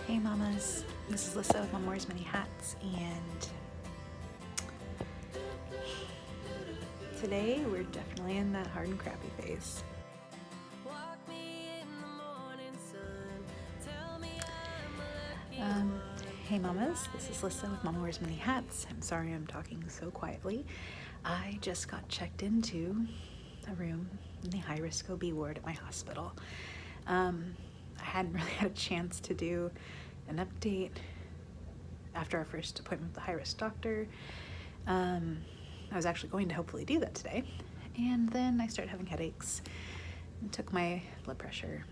Hey mamas, this is Lyssah with Mom Wears Many Hats, and today we're definitely in that hard and crappy phase. Hey mamas, this is Lyssah with Mom Wears Many Hats. I'm sorry I'm talking so quietly. I just got checked into a room in the high-risk OB ward at my hospital. I hadn't really had a chance to do an update after our first appointment with the high-risk doctor. I was actually going to hopefully do that today, and then I started having headaches and took my blood pressure,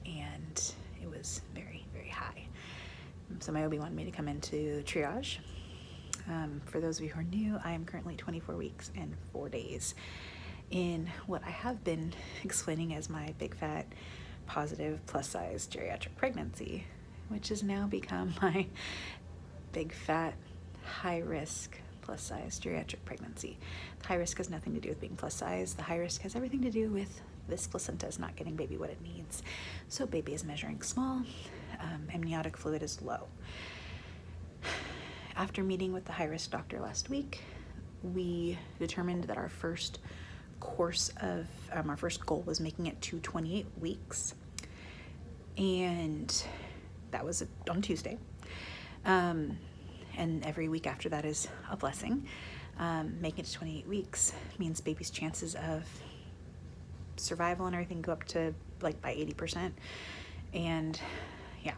and it was very, very high. So my OB wanted me to come into triage. For those of you who are new, I am currently 24 weeks and 4 days in what I have been explaining as my big fat positive plus size geriatric pregnancy, which has now become my big fat high risk plus size geriatric pregnancy. The high risk has nothing to do with being plus size. The high risk has everything to do with this placenta is not getting baby what it needs. So baby is measuring small, amniotic fluid is low. After meeting with the high risk doctor last week, we determined that our first course of, our first goal was making it to 28 weeks. And that was on Tuesday. And every week after that is a blessing. Making it to 28 weeks means baby's chances of survival and everything go up to like by 80%. And yeah,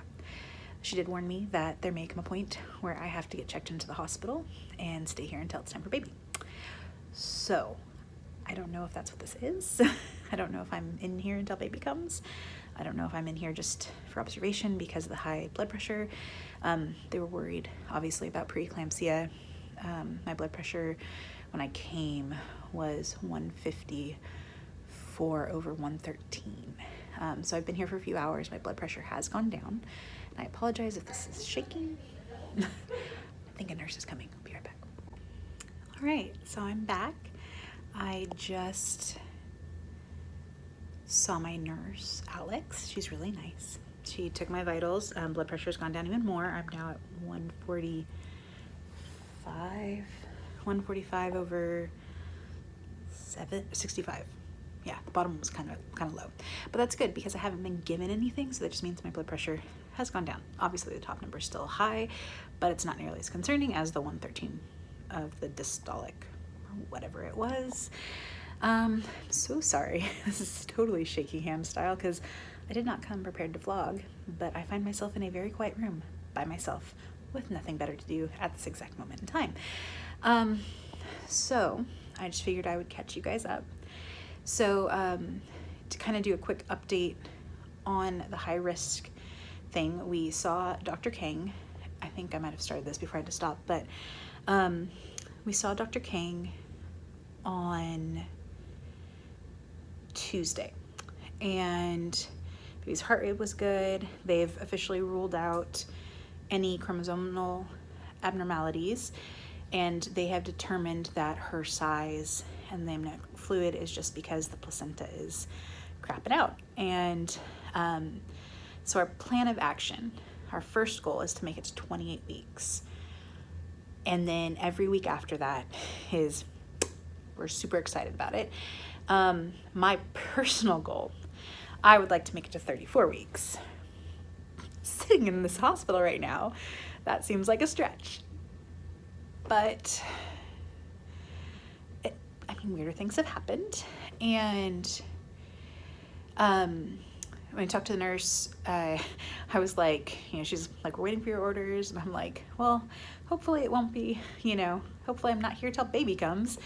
she did warn me that there may come a point where I have to get checked into the hospital and stay here until it's time for baby. So I don't know if that's what this is. I don't know if I'm in here until baby comes. I don't know if I'm in here just for observation because of the high blood pressure. They were worried, obviously, about preeclampsia. My blood pressure when I came was 154/113. So I've been here for a few hours. My blood pressure has gone down. And I apologize if this is shaking. I think a nurse is coming. I'll be right back. All right, so I'm back. I just saw my nurse, Alex. She's really nice. She took my vitals. Blood pressure's gone down even more. I'm now at 145/65. Yeah, the bottom was kind of low, but that's good because I haven't been given anything, so that just means my blood pressure has gone down. Obviously, the top number is still high, but it's not nearly as concerning as the 113 of the dystolic, or whatever it was. I'm so sorry. This is totally shaky ham style because I did not come prepared to vlog, but I find myself in a very quiet room by myself with nothing better to do at this exact moment in time. So I just figured I would catch you guys up. So to kind of do a quick update on the high risk thing, we saw Dr. Kang. I think I might have started this before I had to stop, but we saw Dr. Kang on Tuesday, and baby's heart rate was good. They've officially ruled out any chromosomal abnormalities, and they have determined that her size and the amniotic fluid is just because the placenta is crapping out. And so our plan of action, our first goal is to make it to 28 weeks. And then every week after that is, we're super excited about it. My personal goal, I would like to make it to 34 weeks. Sitting in this hospital right now, that seems like a stretch. But weirder things have happened. And when I talked to the nurse, I was like, she's like, we're waiting for your orders. And I'm like, well, hopefully it won't be, hopefully I'm not here till baby comes.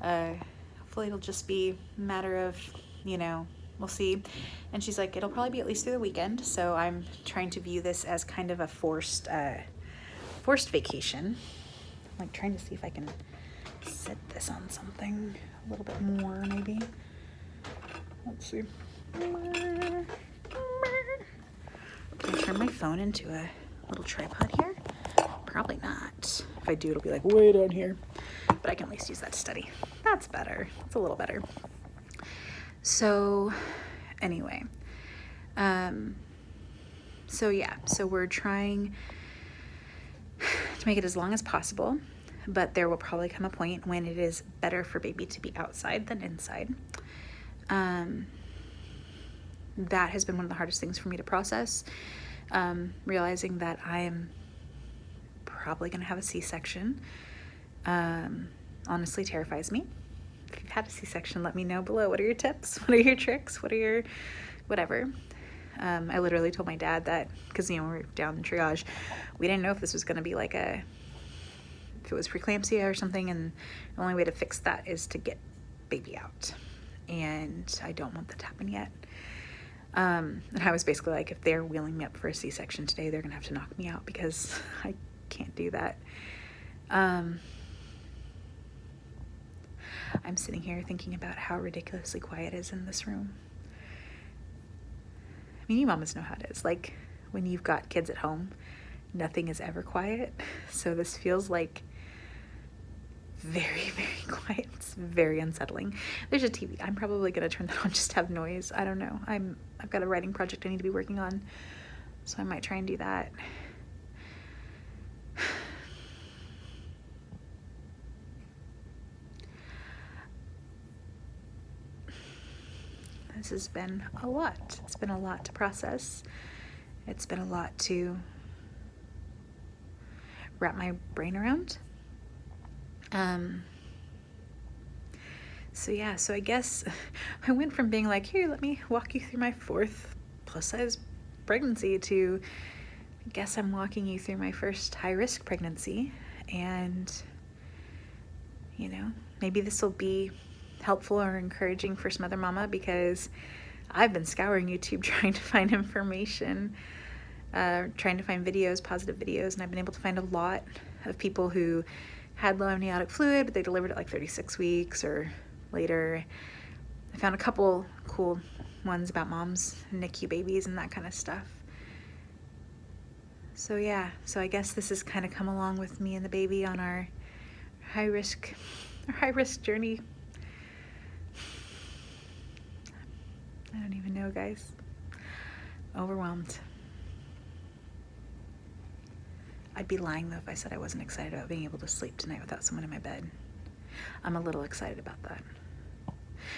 Hopefully it'll just be a matter of, we'll see. And she's like, it'll probably be at least through the weekend. So I'm trying to view this as kind of a forced vacation. I'm like trying to see if I can set this on something a little bit more, maybe. Let's see. Can I turn my phone into a little tripod here? Probably not. If I do, it'll be like way down here. But I can at least use that to study. That's better. It's a little better. So, anyway. So yeah, so we're trying to make it as long as possible, but there will probably come a point when it is better for baby to be outside than inside. That has been one of the hardest things for me to process, realizing that I am probably going to have a C-section. Honestly terrifies me. If you've had a C-section, let me know below. What are your tips? What are your tricks? What are your whatever? I literally told my dad that, because, you know, we're down in triage, we didn't know if this was going to be like if it was preeclampsia or something, and the only way to fix that is to get baby out, and I don't want that to happen yet. And I was basically like, if they're wheeling me up for a C-section today, they're gonna have to knock me out, because I can't do that. I'm sitting here thinking about how ridiculously quiet it is in this room. I mean, you mamas know how it is. Like, when you've got kids at home, nothing is ever quiet. So this feels like very, very quiet. It's very unsettling. There's a TV. I'm probably gonna turn that on just to have noise. I don't know. I've got a writing project I need to be working on, so I might try and do that. This has been a lot. It's been a lot to process. It's been a lot to wrap my brain around. So yeah, so I guess I went from being like, here, let me walk you through my 4th plus-size pregnancy, to I guess I'm walking you through my first high-risk pregnancy. And, you know, maybe this will be helpful or encouraging for some other mama, because I've been scouring YouTube trying to find information, trying to find videos, positive videos, and I've been able to find a lot of people who had low amniotic fluid, but they delivered at like 36 weeks or later. I found a couple cool ones about moms, NICU babies, and that kind of stuff. So yeah, so I guess this has kind of come along with me and the baby on our high risk journey. I don't even know, guys. Overwhelmed. I'd be lying though if I said I wasn't excited about being able to sleep tonight without someone in my bed. I'm a little excited about that.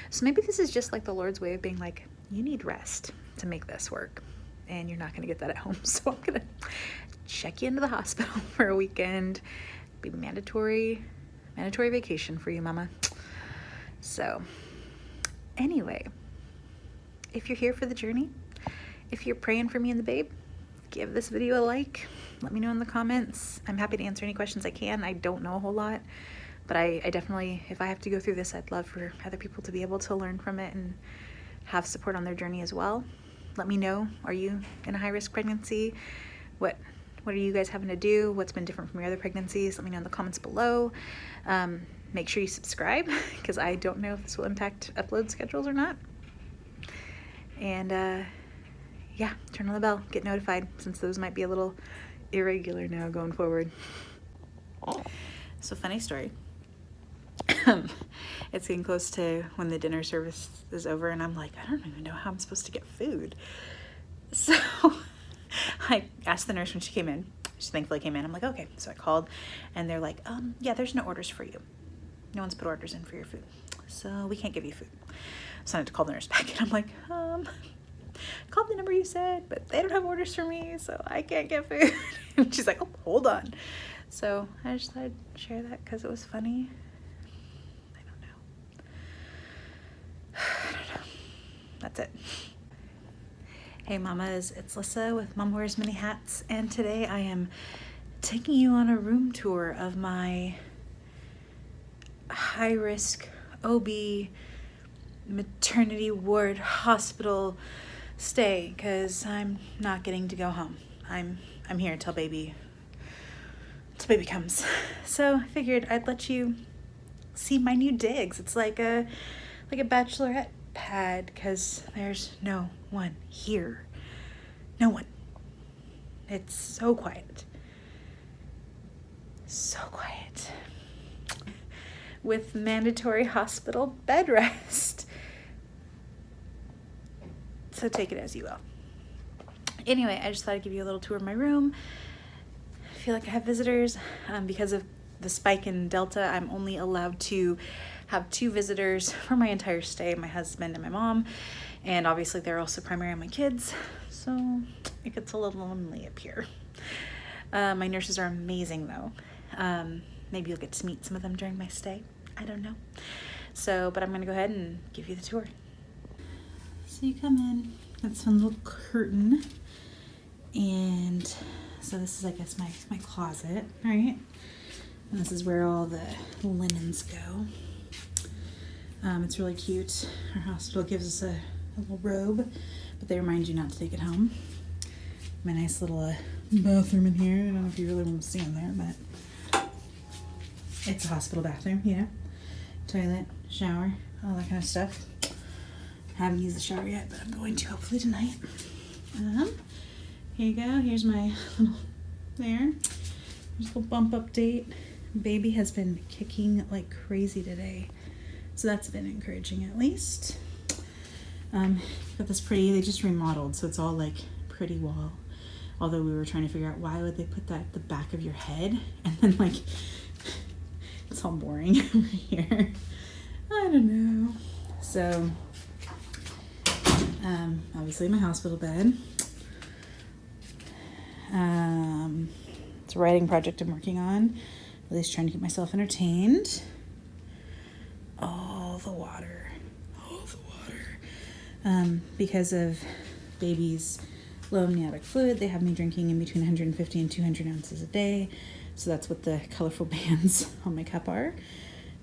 So maybe this is just like the Lord's way of being like, you need rest to make this work, and you're not gonna get that at home. So I'm gonna check you into the hospital for a weekend. Be mandatory vacation for you, mama. So anyway, if you're here for the journey, if you're praying for me and the babe, give this video a like. Let me know in the comments. I'm happy to answer any questions I can. I don't know a whole lot, but I definitely, if I have to go through this, I'd love for other people to be able to learn from it and have support on their journey as well. Let me know, are you in a high-risk pregnancy? What are you guys having to do? What's been different from your other pregnancies? Let me know in the comments below. Make sure you subscribe, because I don't know if this will impact upload schedules or not. And yeah, turn on the bell, get notified, since those might be a little irregular now going forward. So funny story. It's getting close to when the dinner service is over, and I'm like, I don't even know how I'm supposed to get food. So I asked the nurse when she came in. She thankfully came in. I'm like, okay. So I called, and they're like, yeah, there's no orders for you. No one's put orders in for your food, so we can't give you food. So I had to call the nurse back, and I'm like, called the number you said, but they don't have orders for me, so I can't get food. And she's like, oh, hold on. So I just thought I'd share that because it was funny. I don't know. That's it. Hey mamas, it's Lyssah with Mom Wears Many Hats, and today I am taking you on a room tour of my high-risk OB maternity ward hospital stay, because I'm not getting to go home. I'm here until baby comes. So I figured I'd let you see my new digs. It's like a bachelorette pad, because there's no one here. No one. It's so quiet. So quiet. With mandatory hospital bed rest. So take it as you will. Anyway, I just thought I'd give you a little tour of my room. I feel like I have visitors. Because of the spike in Delta, I'm only allowed to have 2 visitors for my entire stay, my husband and my mom. And obviously they're also primarily my kids, so it gets a little lonely up here. My nurses are amazing though. Maybe you'll get to meet some of them during my stay. I don't know. So, but I'm gonna go ahead and give you the tour. So you come in, got this fun little curtain. And so this is, I guess, my closet, right? And this is where all the linens go. It's really cute. Our hospital gives us a little robe, but they remind you not to take it home. My nice little bathroom in here. I don't know if you really want to see in there, but it's a hospital bathroom, you know. Toilet, shower, all that kind of stuff. I haven't used the shower yet, but I'm going to hopefully tonight. Here you go. Here's my little there. Here's a little bump update. Baby has been kicking like crazy today, so that's been encouraging at least. Got this pretty, they just remodeled, so it's all like pretty wall. Although we were trying to figure out why would they put that at the back of your head, and then like it's all boring over here. I don't know. So obviously my hospital bed. It's a writing project I'm working on. At least trying to keep myself entertained. All the water. Because of baby's low amniotic fluid, they have me drinking in between 150 and 200 ounces a day. So that's what the colorful bands on my cup are.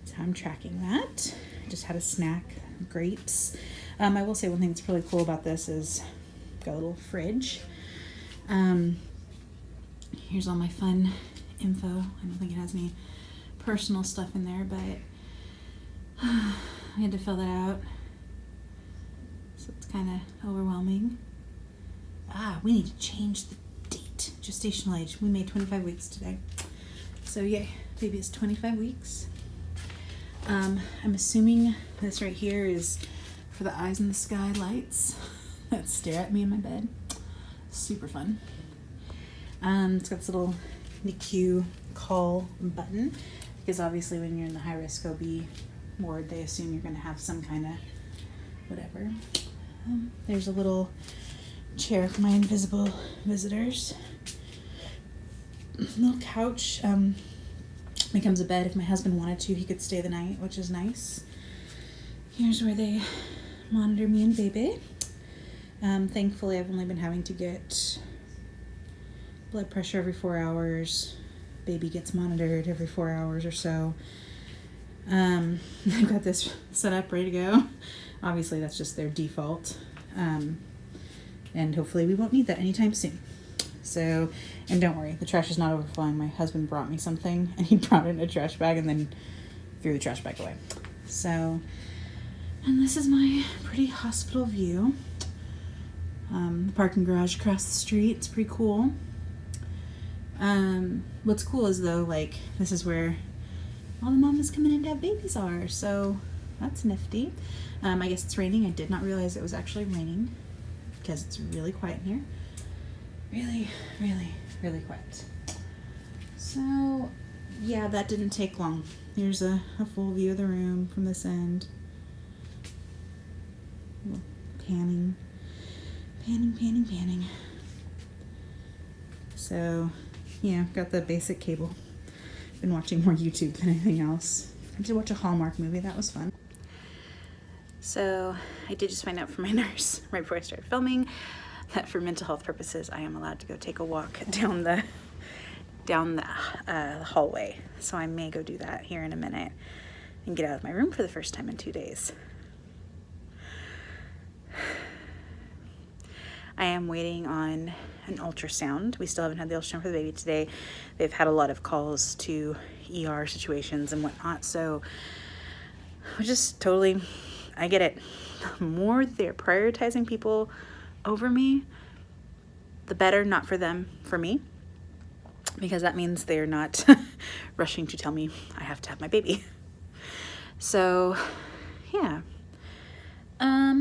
So I'm tracking that. I just had a snack, grapes. I will say one thing that's really cool about this is I've got a little fridge. Here's all my fun info. I don't think it has any personal stuff in there, but I had to fill that out. So it's kind of overwhelming. We need to change the date. Gestational age. We made 25 weeks today. So yay, baby is 25 weeks. I'm assuming this right here is for the eyes in the sky lights that stare at me in my bed. Super fun. It's got this little NICU call button, because obviously when you're in the high risk OB ward, they assume you're going to have some kind of whatever. There's a little chair for my invisible visitors. Little couch. Becomes a bed. If my husband wanted to, he could stay the night, which is nice. Here's where they monitor me and baby. Thankfully, I've only been having to get blood pressure every 4 hours. Baby gets monitored every 4 hours or so. I've got this set up, ready to go. Obviously, that's just their default. And hopefully we won't need that anytime soon. So, and don't worry, the trash is not overflowing. My husband brought me something, and he brought it in a trash bag and then threw the trash bag away. So, and this is my pretty hospital view. The parking garage across the street. It's pretty cool. What's cool is though, like, this is where all the mamas coming in to have babies are. So that's nifty. I guess it's raining. I did not realize it was actually raining because it's really quiet in here. Really, really, really quiet. So yeah, that didn't take long. Here's a full view of the room from this end. Panning. So, yeah, got the basic cable. Been watching more YouTube than anything else. I did watch a Hallmark movie. That was fun. So, I did just find out from my nurse right before I started filming that for mental health purposes, I am allowed to go take a walk down the hallway. So I may go do that here in a minute and get out of my room for the first time in 2 days. I am waiting on an ultrasound. We still haven't had the ultrasound for the baby today. They've had a lot of calls to ER situations and whatnot, so I just totally, I get it. The more they're prioritizing people over me, the better. Not for them, for me, because that means they're not rushing to tell me I have to have my baby. So yeah, let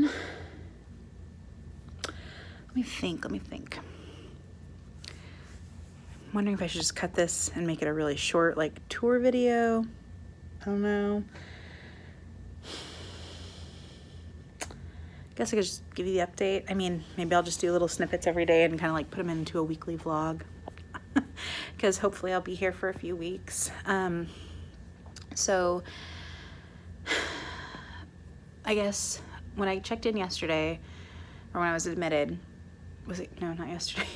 me think. wondering if I should just cut this and make it a really short, like, tour video. I don't know. Guess I could just give you the update. I mean, maybe I'll just do little snippets every day and kind of like put them into a weekly vlog, because hopefully I'll be here for a few weeks. So I guess when I checked in yesterday, or when I was admitted, no, not yesterday,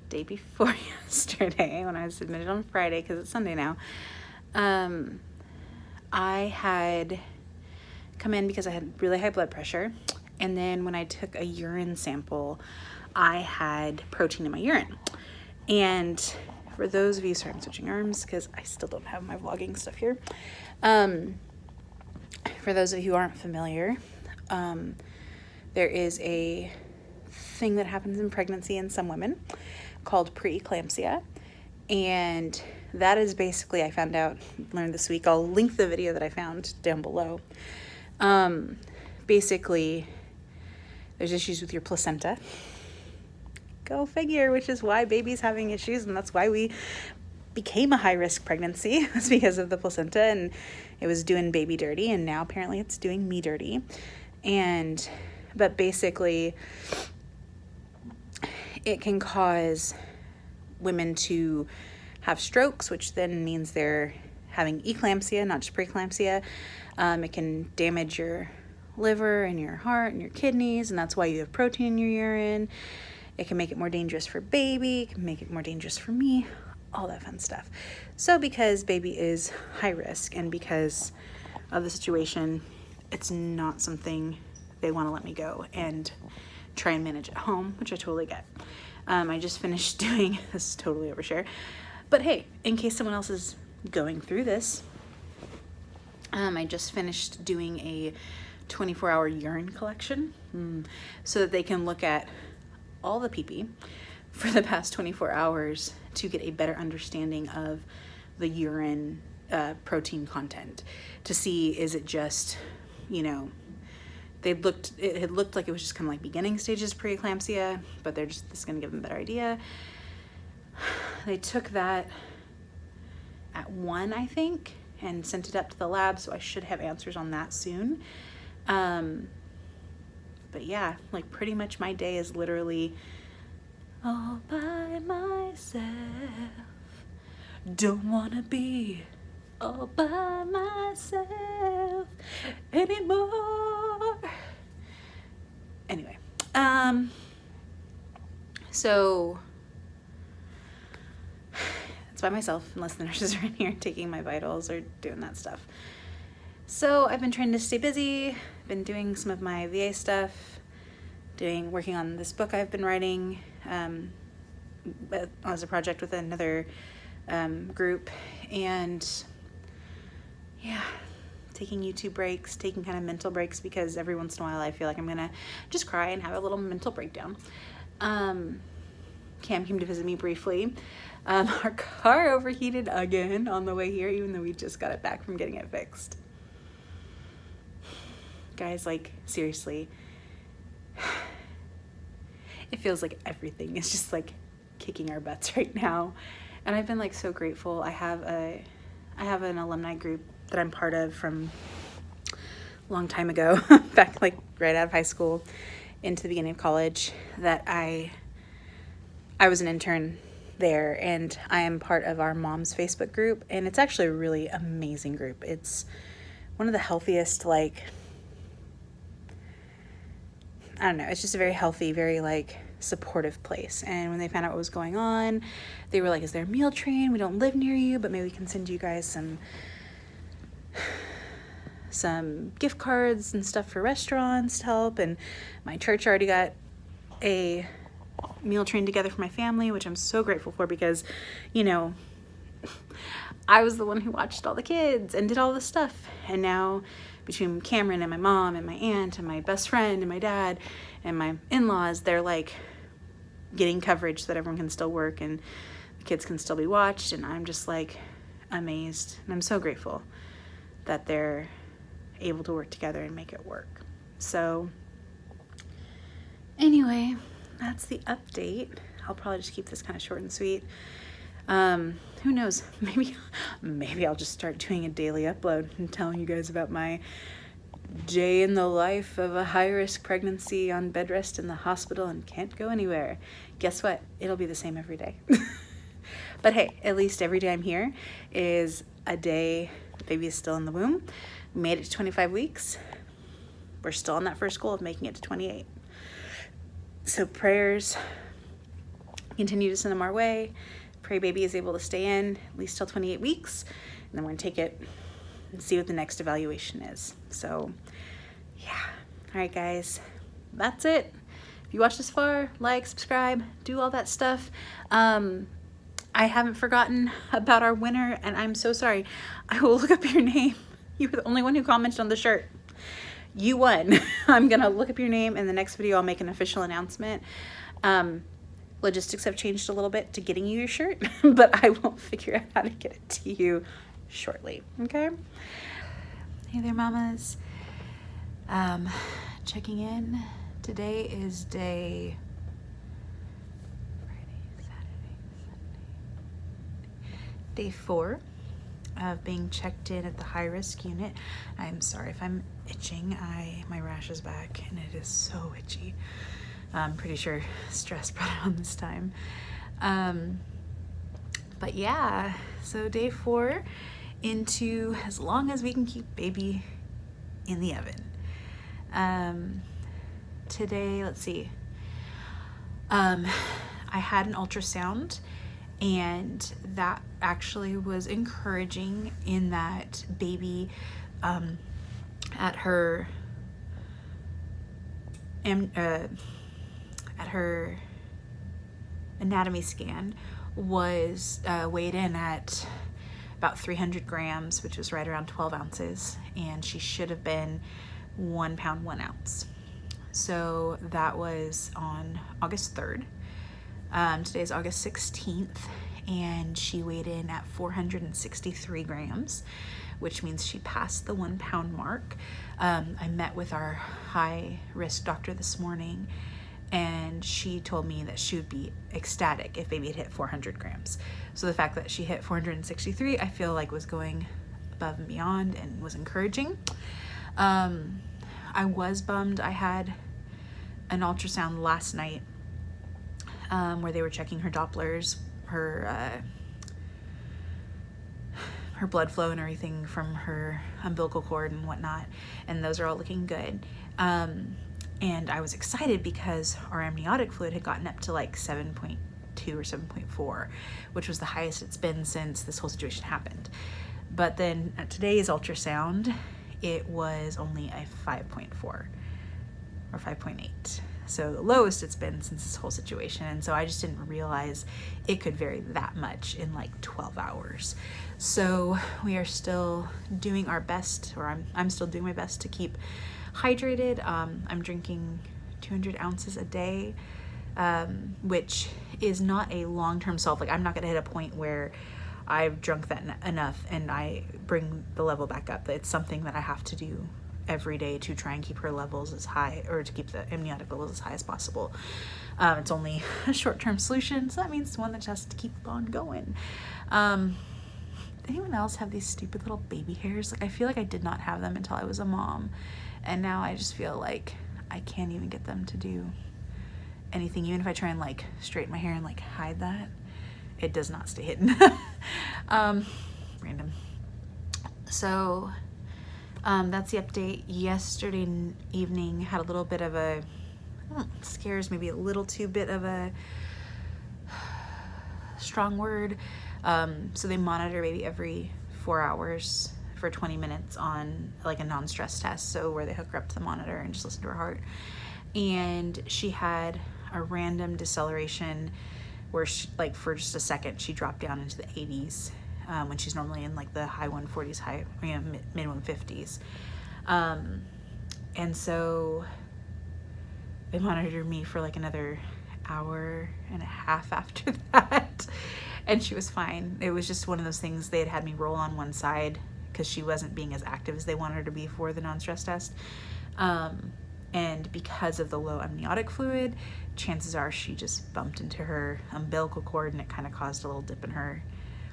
day before yesterday, when I was admitted on Friday, because it's Sunday now, I had come in because I had really high blood pressure, and then when I took a urine sample, I had protein in my urine. And for those of you, sorry, I'm switching arms because I still don't have my vlogging stuff here. For those of you who aren't familiar, there is a thing that happens in pregnancy in some women called preeclampsia, and that is basically, I found out, learned this week, I'll link the video that I found down below. Basically, there's issues with your placenta. Go figure, which is why baby's having issues, and that's why we became a high-risk pregnancy, was because of the placenta, and it was doing baby dirty, and now apparently it's doing me dirty. But basically, it can cause women to have strokes, which then means they're having eclampsia, not just preeclampsia. It can damage your liver and your heart and your kidneys, and that's why you have protein in your urine. It can make it more dangerous for baby, it can make it more dangerous for me, all that fun stuff. So because baby is high risk and because of the situation, it's not something they want to let me go and try and manage at home, which I totally get. I just finished doing, this is totally overshare, but hey, in case someone else is going through this, I just finished doing a 24-hour urine collection so that they can look at all the pee-pee for the past 24 hours to get a better understanding of the urine protein content, to see, is it just, you know, it had looked like it was just kind of like beginning stages preeclampsia, but this is going to give them a better idea. They took that at 1, I think, and sent it up to the lab, so I should have answers on that soon. But yeah, like pretty much my day is literally all by myself. Don't wanna be all by myself anymore. Anyway, so it's by myself unless the nurses are in here taking my vitals or doing that stuff. So I've been trying to stay busy, been doing some of my VA stuff, working on this book I've been writing as a project with another group, and yeah, taking YouTube breaks, taking kind of mental breaks, because every once in a while I feel like I'm gonna just cry and have a little mental breakdown. Cam came to visit me briefly. Our car overheated again on the way here, even though we just got it back from getting it fixed. Guys, like, seriously, it feels like everything is just like kicking our butts right now, and I've been like so grateful. I have an alumni group that I'm part of from a long time ago, back like right out of high school into the beginning of college, that I was an intern there, and I am part of our mom's Facebook group, and it's actually a really amazing group. It's one of the healthiest, like, I don't know, it's just a very healthy, very like supportive place. And when they found out what was going on, they were like, is there a meal train? We don't live near you, but maybe we can send you guys some gift cards and stuff for restaurants to help. And my church already got a meal train together for my family, which I'm so grateful for, because, you know, I was the one who watched all the kids and did all the stuff, and now between Cameron and my mom and my aunt and my best friend and my dad and my in-laws, they're like getting coverage so that everyone can still work and the kids can still be watched, and I'm just like amazed, and I'm so grateful that they're able to work together and make it work. So anyway, that's the update. I'll probably just keep this kind of short and sweet. Who knows? Maybe I'll just start doing a daily upload and telling you guys about my day in the life of a high-risk pregnancy on bed rest in the hospital and can't go anywhere. Guess what? It'll be the same every day. But hey, at least every day I'm here is a day the baby is still in the womb. We made it to 25 weeks. We're still on that first goal of making it to 28. So prayers, continue to send them our way. Pray baby is able to stay in at least till 28 weeks. And then we're gonna take it and see what the next evaluation is. So yeah, all right guys, that's it. If you watched this far, like, subscribe, do all that stuff. I haven't forgotten about our winner, and I'm so sorry. I will look up your name. You were the only one who commented on the shirt. You won. I'm gonna look up your name in the next video. I'll make an official announcement. Logistics have changed a little bit to getting you your shirt, but I will figure out how to get it to you shortly, okay? Hey there, mamas. Checking in. Today is day Day 4 of being checked in at the high-risk unit. I'm sorry if I'm itching. My rash is back and it is so itchy. I'm pretty sure stress brought it on this time. But yeah, so day 4 into as long as we can keep baby in the oven. Today, let's see. I had an ultrasound, and that actually was encouraging in that baby at her anatomy scan was weighed in at about 300 grams, which was right around 12 ounces, and she should have been 1 pound 1 ounce. So that was on August 3rd. Today's August 16th, and she weighed in at 463 grams, which means she passed the 1 pound mark. I met with our high risk doctor this morning, and she told me that she would be ecstatic if baby had hit 400 grams. So the fact that she hit 463, I feel like was going above and beyond and was encouraging. I was bummed. I had an ultrasound last night where they were checking her Dopplers, her blood flow and everything from her umbilical cord and whatnot, and those are all looking good. And I was excited because our amniotic fluid had gotten up to like 7.2 or 7.4, which was the highest it's been since this whole situation happened. But then at today's ultrasound, it was only a 5.4 or 5.8. So the lowest it's been since this whole situation. And so I just didn't realize it could vary that much in like 12 hours. So we are still doing our best, or I'm still doing my best to keep hydrated. I'm drinking 200 ounces a day, which is not a long-term solve. Like, I'm not gonna hit a point where I've drunk that enough and I bring the level back up. It's something that I have to do every day to try and keep her levels as high, or to keep the amniotic levels as high as possible. It's only a short-term solution, so that means it's one that has to keep on going. Anyone else have these stupid little baby hairs? Like, I feel like I did not have them until I was a mom, and now I just feel like I can't even get them to do anything. Even if I try and like straighten my hair and like hide that, it does not stay hidden. Random. So that's the update. Yesterday evening had a little bit of a, scares maybe a little too bit of a strong word. So they monitor baby every 4 hours for 20 minutes on like a non-stress test. So where they hook her up to the monitor and just listen to her heart. And she had a random deceleration where she, like for just a second, she dropped down into the 80s when she's normally in like the high 140s, mid 150s. And so they monitored me for like another hour and a half after that, and she was fine. It was just one of those things. They had me roll on one side because she wasn't being as active as they wanted her to be for the non-stress test. And because of the low amniotic fluid, chances are she just bumped into her umbilical cord and it kind of caused a little dip in her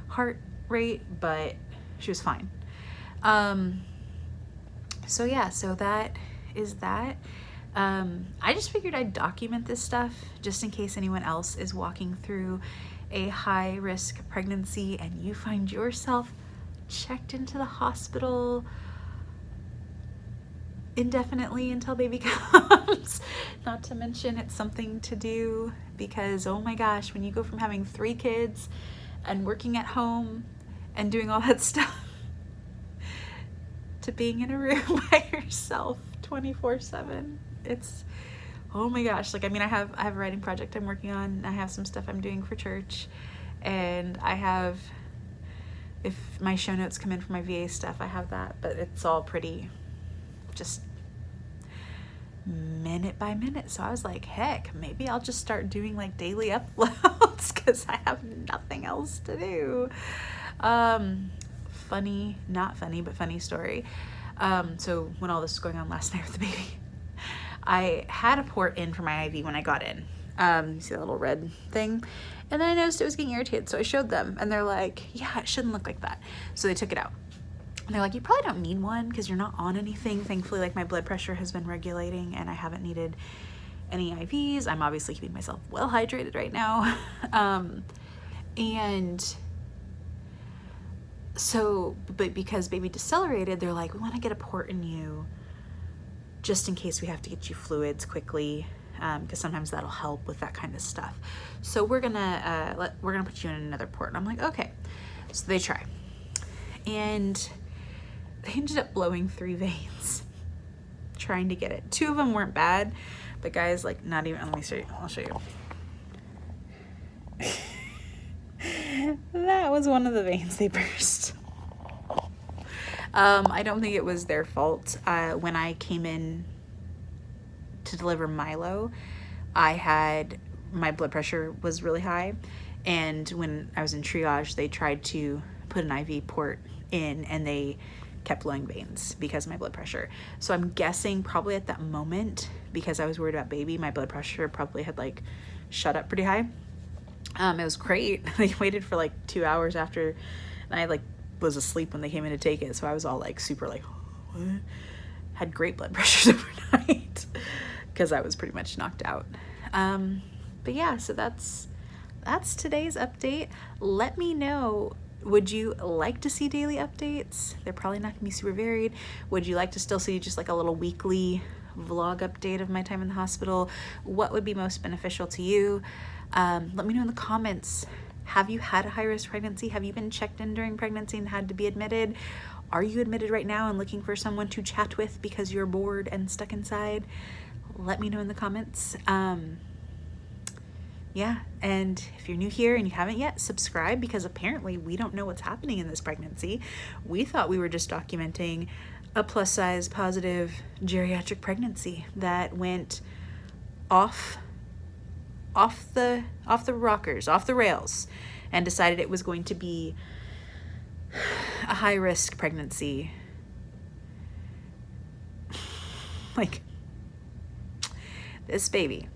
heart rate, but she was fine. So yeah, so that is that. I just figured I'd document this stuff just in case anyone else is walking through a high risk pregnancy and you find yourself checked into the hospital indefinitely until baby comes. Not to mention it's something to do because, oh my gosh, when you go from having 3 kids and working at home and doing all that stuff to being in a room by yourself 24/7, it's, oh my gosh. Like, I mean, I have a writing project I'm working on. I have some stuff I'm doing for church, and I have, if my show notes come in for my VA stuff, I have that, but it's all pretty just minute by minute. So I was like, heck, maybe I'll just start doing like daily uploads because I have nothing else to do. Funny, not funny, but funny story. So when all this was going on last night with the baby, I had a port in for my IV when I got in. You see that little red thing? And then I noticed it was getting irritated, so I showed them, and they're like, yeah, it shouldn't look like that. So they took it out. And they're like, you probably don't need one because you're not on anything. Thankfully, like, my blood pressure has been regulating and I haven't needed any IVs. I'm obviously keeping myself well hydrated right now. And so, but because baby decelerated, they're like, we want to get a port in you just in case we have to get you fluids quickly, because sometimes that'll help with that kind of stuff. So we're gonna put you in another port. And I'm like, okay. So they try, and they ended up blowing 3 veins trying to get it. 2 of them weren't bad, but guys, like, not even, let me show you, I'll show you. That was one of the veins they burst. I don't think it was their fault. When I came in to deliver Milo, my blood pressure was really high, and when I was in triage, they tried to put an IV port in and they kept blowing veins because of my blood pressure. So I'm guessing probably at that moment, because I was worried about baby, my blood pressure probably had like shot up pretty high. It was great. They waited for like 2 hours after, and I like was asleep when they came in to take it. So I was all like super like, what? Had great blood pressures overnight because I was pretty much knocked out. But yeah, so that's today's update. Let me know, would you like to see daily updates? They're probably not gonna be super varied. Would you like to still see just like a little weekly vlog update of my time in the hospital? What would be most beneficial to you? Let me know in the comments. Have you had a high-risk pregnancy? Have you been checked in during pregnancy and had to be admitted? Are you admitted right now and looking for someone to chat with because you're bored and stuck inside? Let me know in the comments. Yeah, and if you're new here and you haven't yet, subscribe, because apparently we don't know what's happening in this pregnancy. We thought we were just documenting a plus-size positive geriatric pregnancy that went off the rockers, off the rails, and decided it was going to be a high-risk pregnancy. Like, this baby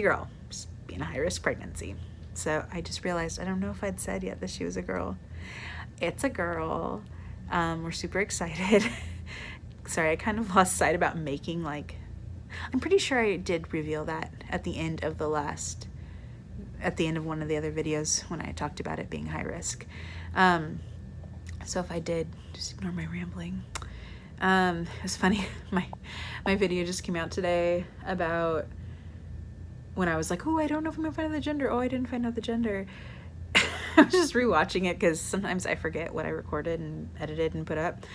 girl just being a high-risk pregnancy. So I just realized, I don't know if I'd said yet that she was a girl. It's a girl. We're super excited. Sorry, I kind of lost sight about making, like, I'm pretty sure I did reveal that at the end of one of the other videos when I talked about it being high risk. So if I did, just ignore my rambling. It was funny. My video just came out today about when I was like, oh, I don't know if I'm gonna find out the gender. Oh, I didn't find out the gender. I was just rewatching it because sometimes I forget what I recorded and edited and put up.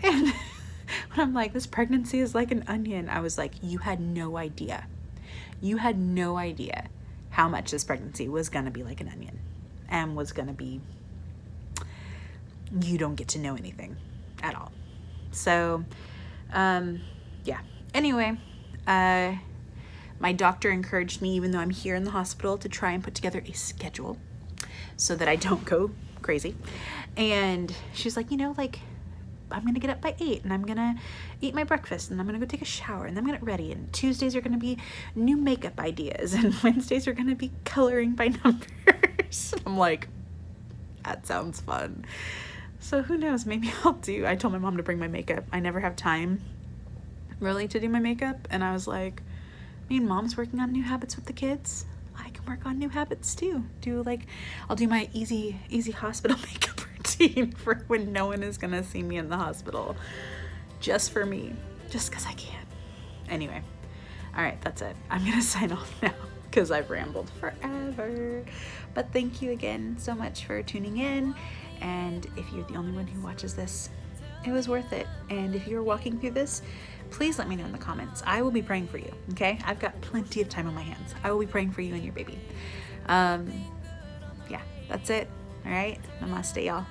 And when I'm like, this pregnancy is like an onion, I was like, you had no idea. You had no idea how much this pregnancy was gonna be like an onion and was gonna be, you don't get to know anything at all. So, yeah. Anyway, my doctor encouraged me, even though I'm here in the hospital, to try and put together a schedule so that I don't go crazy. And she's like, you know, like, get up by 8, and I'm gonna eat my breakfast, and I'm gonna go take a shower, and then I'm gonna get ready. And Tuesdays are gonna be new makeup ideas, and Wednesdays are gonna be coloring by numbers. I'm like, that sounds fun. So who knows, maybe I told my mom to bring my makeup. I never have time really to do my makeup, and I was like, me and mom's working on new habits with the kids. I can work on new habits too. I'll do my easy hospital makeup routine for when no one is gonna see me in the hospital, just for me, just because I can. Anyway, all right, that's it. I'm gonna sign off now because I've rambled forever. But thank you again so much for tuning in. And if you're the only one who watches this, it was worth it. And if you're walking through this, please let me know in the comments. I will be praying for you, okay? I've got plenty of time on my hands. I will be praying for you and your baby. Yeah, that's it. All right, namaste, y'all.